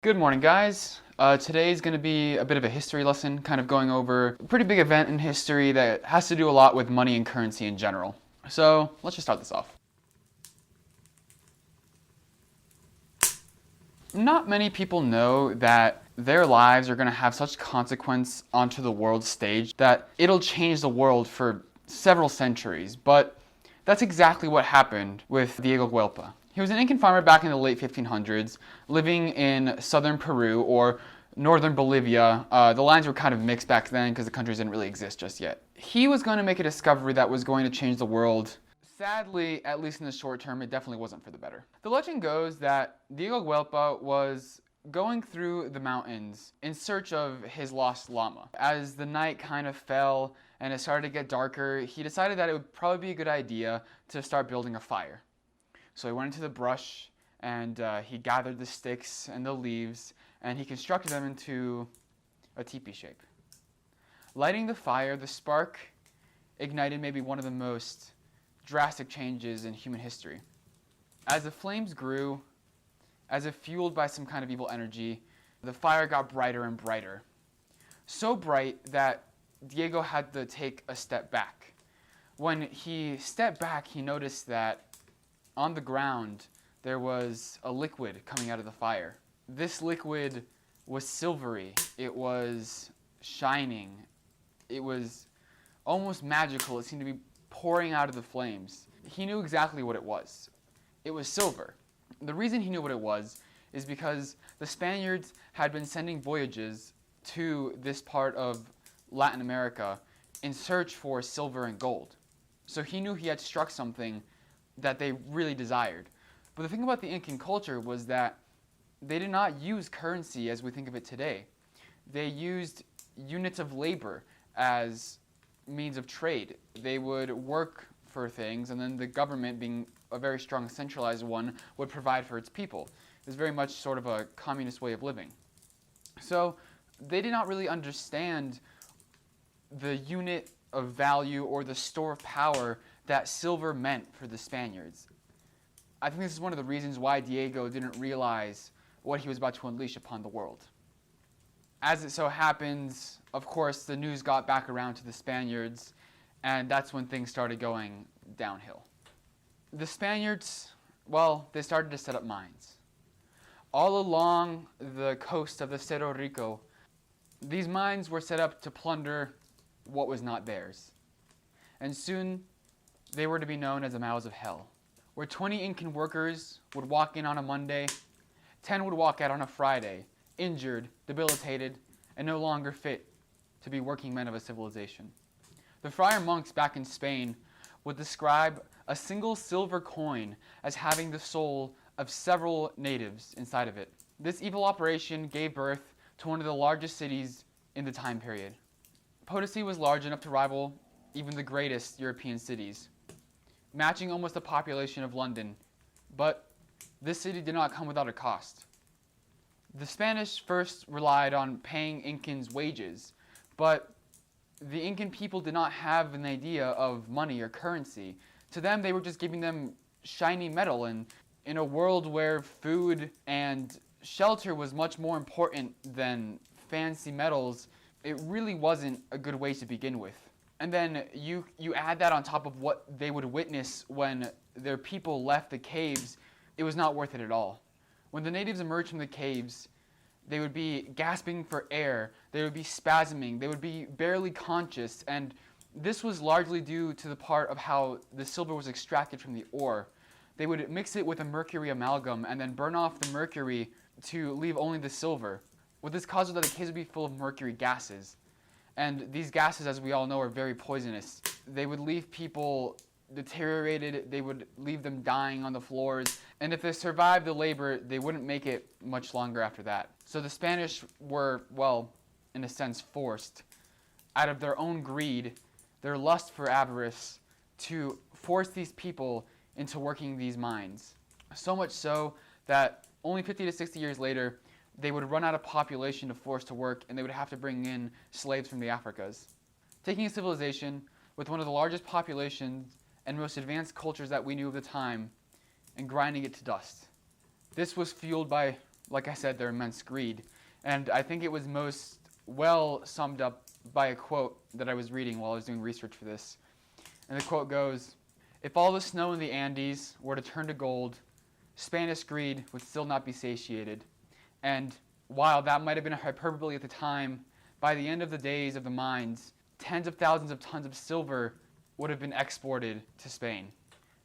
Good morning, guys. Today is going to be a bit of a history lesson, kind of going over a pretty big event in history that has to do a lot with money and currency in general. So let's just start this off. Not many people know that their lives are going to have such consequence onto the world stage that it'll change the world for several centuries, but that's exactly what happened with Diego Huelpa. He was an Incan farmer back in the late 1500s, living in southern Peru or northern Bolivia. The lines were kind of mixed back then because the countries didn't really exist just yet. He was going to make a discovery that was going to change the world. Sadly, at least in the short term, it definitely wasn't for the better. The legend goes that Diego Huelpa was going through the mountains in search of his lost llama. As the night kind of fell and it started to get darker, he decided that it would probably be a good idea to start building a fire. So he went into the brush and he gathered the sticks and the leaves and he constructed them into a teepee shape. Lighting the fire, the spark ignited maybe one of the most drastic changes in human history. As the flames grew, as if fueled by some kind of evil energy, the fire got brighter and brighter. So bright that Diego had to take a step back. When he stepped back, he noticed that on the ground there was a liquid coming out of the fire. This liquid was silvery, it was shining, it was almost magical. It seemed to be pouring out of the flames. He knew exactly what it was. It was silver. The reason he knew what it was is because the Spaniards had been sending voyages to this part of Latin America in search for silver and gold. So he knew he had struck something that they really desired. But the thing about the Incan culture was that they did not use currency as we think of it today. They used units of labor as means of trade. They would work for things, and then the government, being a very strong centralized one, would provide for its people. It was very much sort of a communist way of living. So they did not really understand the unit of value or the store of power that silver meant for the Spaniards. I think this is one of the reasons why Diego didn't realize what he was about to unleash upon the world. As it so happens, of course, the news got back around to the Spaniards, and that's when things started going downhill. The Spaniards, well, they started to set up mines. All along the coast of the Cerro Rico, these mines were set up to plunder what was not theirs. And soon, they were to be known as the mouths of hell, where 20 Incan workers would walk in on a Monday, 10 would walk out on a Friday, injured, debilitated, and no longer fit to be working men of a civilization. The friar monks back in Spain would describe a single silver coin as having the soul of several natives inside of it. This evil operation gave birth to one of the largest cities in the time period. Potosi was large enough to rival even the greatest European cities, matching almost the population of London, but this city did not come without a cost. The Spanish first relied on paying Incans wages, but the Incan people did not have an idea of money or currency. To them, they were just giving them shiny metal, and in a world where food and shelter was much more important than fancy metals, it really wasn't a good way to begin with. And then you add that on top of what they would witness when their people left the caves, it was not worth it at all. When the natives emerged from the caves, they would be gasping for air, they would be spasming, they would be barely conscious, and this was largely due to the part of how the silver was extracted from the ore. They would mix it with a mercury amalgam and then burn off the mercury to leave only the silver. What this caused was that the caves would be full of mercury gases. And these gases, as we all know, are very poisonous. They would leave people deteriorated, they would leave them dying on the floors, and if they survived the labor, they wouldn't make it much longer after that. So the Spanish were, well, in a sense, forced, out of their own greed, their lust for avarice, to force these people into working these mines. So much so that only 50 to 60 years later, they would run out of population to force to work, and they would have to bring in slaves from the Africas. Taking a civilization with one of the largest populations and most advanced cultures that we knew of the time, and grinding it to dust. This was fueled by like I said, their immense greed. And I think it was most well summed up by a quote that I was reading while I was doing research for this. And the quote goes, "If all the snow in the Andes were to turn to gold, Spanish greed would still not be satiated." And while that might have been a hyperbole at the time, by the end of the days of the mines, tens of thousands of tons of silver would have been exported to Spain.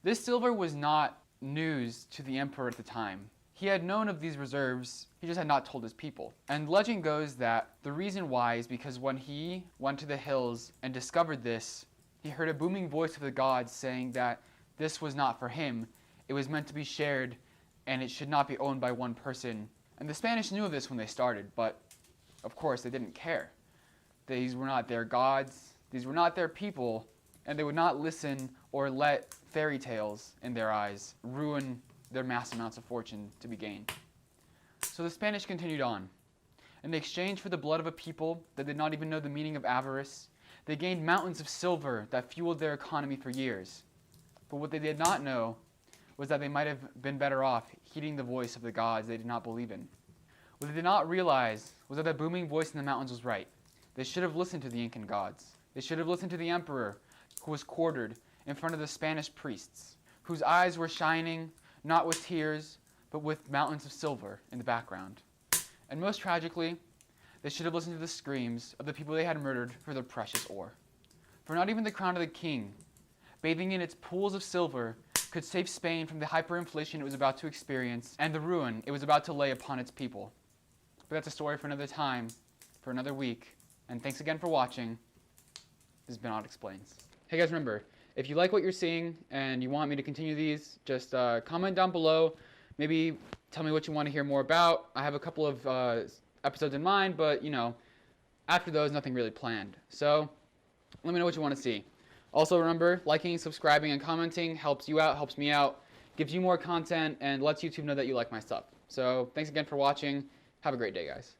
This silver was not news to the emperor at the time. He had known of these reserves, he just had not told his people. And legend goes that the reason why is because when he went to the hills and discovered this, he heard a booming voice of the gods saying that this was not for him, it was meant to be shared, and it should not be owned by one person. And the Spanish knew of this when they started, but of course they didn't care. These were not their gods, these were not their people, and they would not listen or let fairy tales, in their eyes, ruin their massive amounts of fortune to be gained. So the Spanish continued on. In exchange for the blood of a people that did not even know the meaning of avarice, they gained mountains of silver that fueled their economy for years. But what they did not know was that they might have been better off heeding the voice of the gods they did not believe in. What they did not realize was that the booming voice in the mountains was right. They should have listened to the Incan gods. They should have listened to the emperor, who was quartered in front of the Spanish priests, whose eyes were shining, not with tears, but with mountains of silver in the background. And most tragically, they should have listened to the screams of the people they had murdered for their precious ore. For not even the crown of the king, bathing in its pools of silver, could save Spain from the hyperinflation it was about to experience and the ruin it was about to lay upon its people. But that's a story for another time, for another week. And thanks again for watching. This has been Odd Explains. Hey guys, remember, if you like what you're seeing and you want me to continue these, just comment down below. Maybe tell me what you want to hear more about. I have a couple of episodes in mind, but after those, nothing really planned. So let me know what you want to see. Also remember, liking, subscribing, and commenting helps you out, helps me out, gives you more content, and lets YouTube know that you like my stuff. So thanks again for watching. Have a great day, guys.